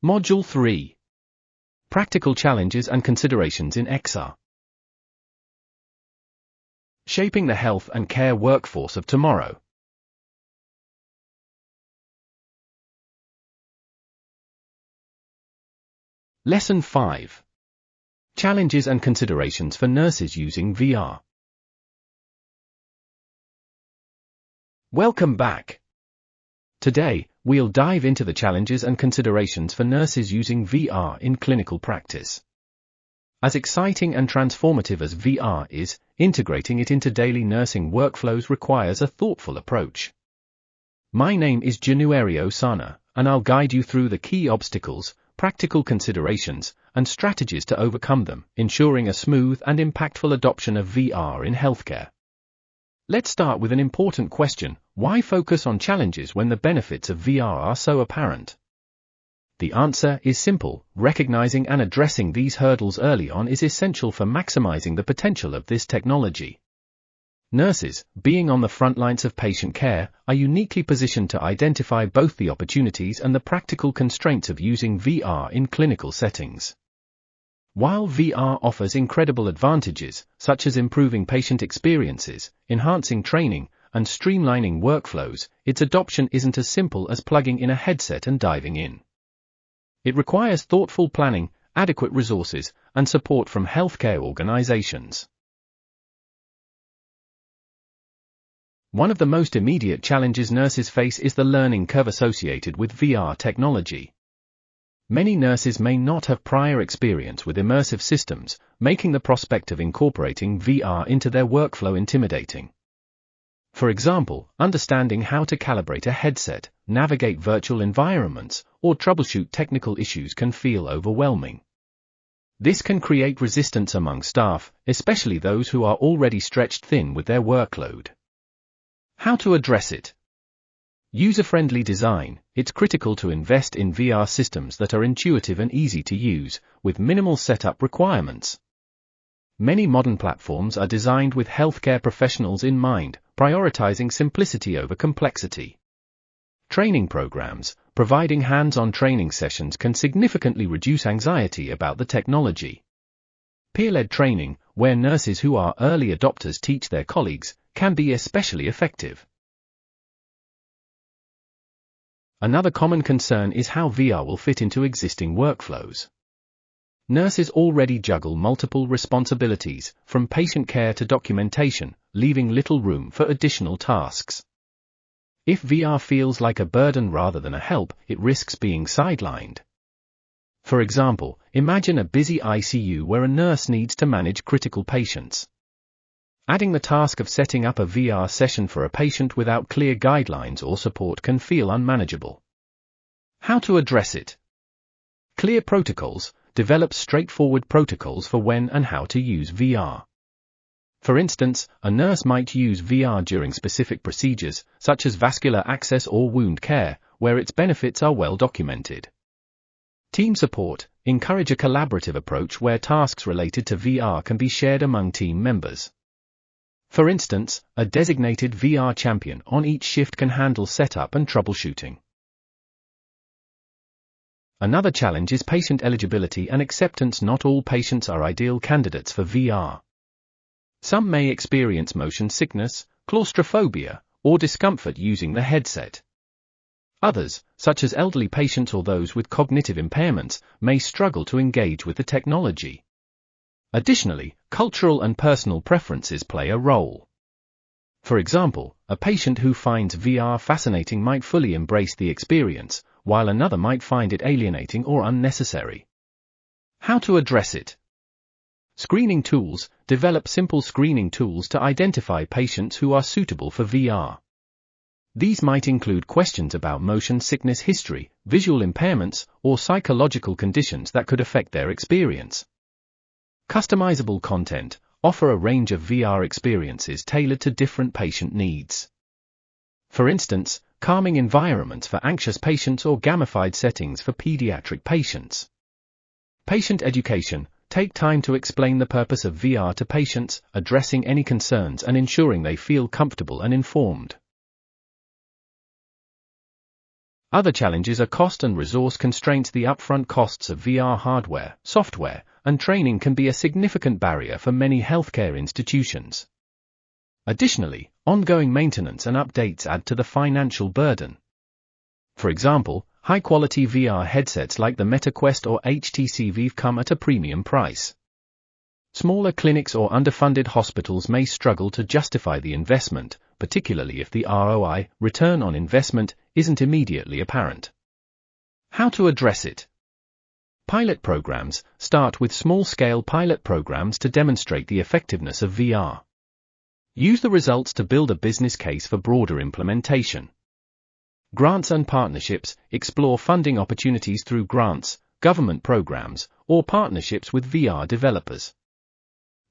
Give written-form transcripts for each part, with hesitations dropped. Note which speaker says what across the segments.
Speaker 1: Module 3. Practical Challenges and Considerations in XR. Shaping the Health and Care Workforce of Tomorrow. Lesson 5. Challenges and Considerations for Nurses Using VR. Welcome back. Today, we'll dive into the challenges and considerations for nurses using VR in clinical practice. As exciting and transformative as VR is, integrating it into daily nursing workflows requires a thoughtful approach. My name is January Osana, and I'll guide you through the key obstacles, practical considerations, and strategies to overcome them, ensuring a smooth and impactful adoption of VR in healthcare. Let's start with an important question: why focus on challenges when the benefits of VR are so apparent? The answer is simple: recognizing and addressing these hurdles early on is essential for maximizing the potential of this technology. Nurses, being on the front lines of patient care, are uniquely positioned to identify both the opportunities and the practical constraints of using VR in clinical settings. While VR offers incredible advantages, such as improving patient experiences, enhancing training, and streamlining workflows, its adoption isn't as simple as plugging in a headset and diving in. It requires thoughtful planning, adequate resources, and support from healthcare organizations. One of the most immediate challenges nurses face is the learning curve associated with VR technology. Many nurses may not have prior experience with immersive systems, making the prospect of incorporating VR into their workflow intimidating. For example, understanding how to calibrate a headset, navigate virtual environments, or troubleshoot technical issues can feel overwhelming. This can create resistance among staff, especially those who are already stretched thin with their workload. How to address it? User-friendly design. It's critical to invest in VR systems that are intuitive and easy to use, with minimal setup requirements. Many modern platforms are designed with healthcare professionals in mind, prioritizing simplicity over complexity. Training programs, providing hands-on training sessions can significantly reduce anxiety about the technology. Peer-led training, where nurses who are early adopters teach their colleagues, can be especially effective. Another common concern is how VR will fit into existing workflows. Nurses already juggle multiple responsibilities, from patient care to documentation, leaving little room for additional tasks. If VR feels like a burden rather than a help, it risks being sidelined. For example, imagine a busy ICU where a nurse needs to manage critical patients. Adding the task of setting up a VR session for a patient without clear guidelines or support can feel unmanageable. How to address it? Clear protocols. Develop straightforward protocols for when and how to use VR. For instance, a nurse might use VR during specific procedures, such as vascular access or wound care, where its benefits are well documented. Team support. Encourage a collaborative approach where tasks related to VR can be shared among team members. For instance, a designated VR champion on each shift can handle setup and troubleshooting. Another challenge is patient eligibility and acceptance. Not all patients are ideal candidates for VR. Some may experience motion sickness, claustrophobia, or discomfort using the headset. Others, such as elderly patients or those with cognitive impairments, may struggle to engage with the technology. Additionally, cultural and personal preferences play a role. For example, a patient who finds VR fascinating might fully embrace the experience, while another might find it alienating or unnecessary. How to address it? Screening tools. Develop simple screening tools to identify patients who are suitable for VR. These might include questions about motion sickness history, visual impairments, or psychological conditions that could affect their experience. Customizable content. Offer a range of VR experiences tailored to different patient needs. For instance, calming environments for anxious patients or gamified settings for pediatric patients. Patient education. Take time to explain the purpose of VR to patients, addressing any concerns and ensuring they feel comfortable and informed. Other challenges are cost and resource constraints. The upfront costs of VR hardware, software, and training can be a significant barrier for many healthcare institutions. Additionally, ongoing maintenance and updates add to the financial burden. For example, high-quality VR headsets like the MetaQuest or HTC Vive come at a premium price. Smaller clinics or underfunded hospitals may struggle to justify the investment, particularly if the ROI, return on investment, isn't immediately apparent. How to address it? Pilot programs. Start with small-scale pilot programs to demonstrate the effectiveness of VR. Use the results to build a business case for broader implementation. Grants and partnerships. Explore funding opportunities through grants, government programs, or partnerships with VR developers.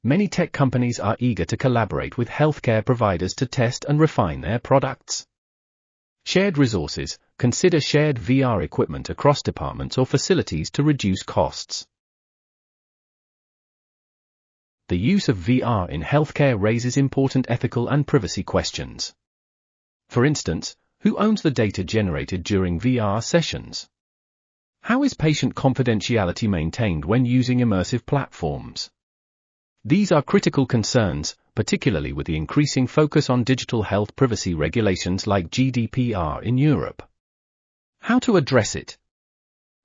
Speaker 1: Many tech companies are eager to collaborate with healthcare providers to test and refine their products. Shared resources. Consider shared VR equipment across departments or facilities to reduce costs. The use of VR in healthcare raises important ethical and privacy questions. For instance, who owns the data generated during VR sessions? How is patient confidentiality maintained when using immersive platforms? These are critical concerns, particularly with the increasing focus on digital health privacy regulations like GDPR in Europe. How to address it?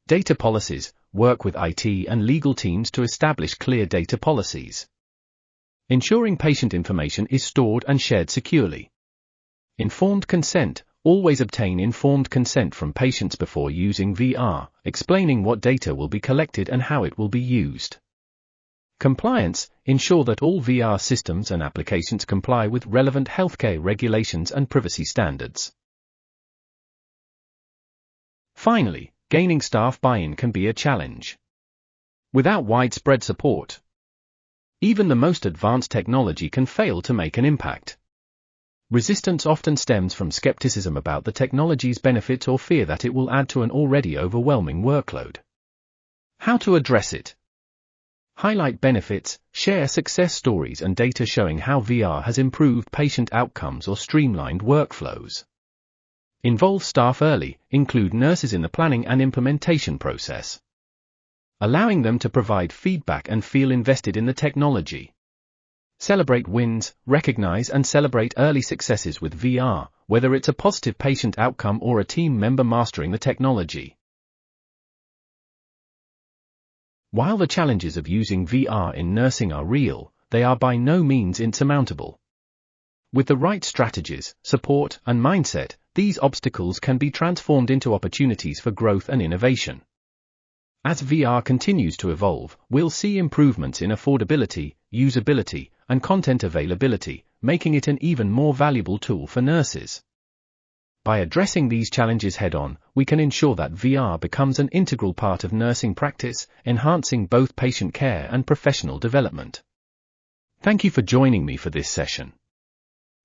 Speaker 1: Data policies. Work with IT and legal teams to establish clear data policies. Ensuring patient information is stored and shared securely. Informed consent. Always obtain informed consent from patients before using VR, explaining what data will be collected and how it will be used. Compliance. Ensure that all VR systems and applications comply with relevant healthcare regulations and privacy standards. Finally, gaining staff buy-in can be a challenge. Without widespread support, even the most advanced technology can fail to make an impact. Resistance often stems from skepticism about the technology's benefits or fear that it will add to an already overwhelming workload. How to address it? Highlight benefits, share success stories and data showing how VR has improved patient outcomes or streamlined workflows. Involve staff early, include nurses in the planning and implementation process, allowing them to provide feedback and feel invested in the technology. Celebrate wins, recognize and celebrate early successes with VR, whether it's a positive patient outcome or a team member mastering the technology. While the challenges of using VR in nursing are real, they are by no means insurmountable. With the right strategies, support, and mindset, these obstacles can be transformed into opportunities for growth and innovation. As VR continues to evolve, we'll see improvements in affordability, usability, and content availability, making it an even more valuable tool for nurses. By addressing these challenges head-on, we can ensure that VR becomes an integral part of nursing practice, enhancing both patient care and professional development. Thank you for joining me for this session.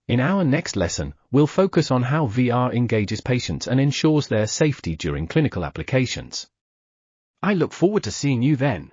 Speaker 1: In our next lesson, we'll focus on how VR engages patients and ensures their safety during clinical applications. I look forward to seeing you then.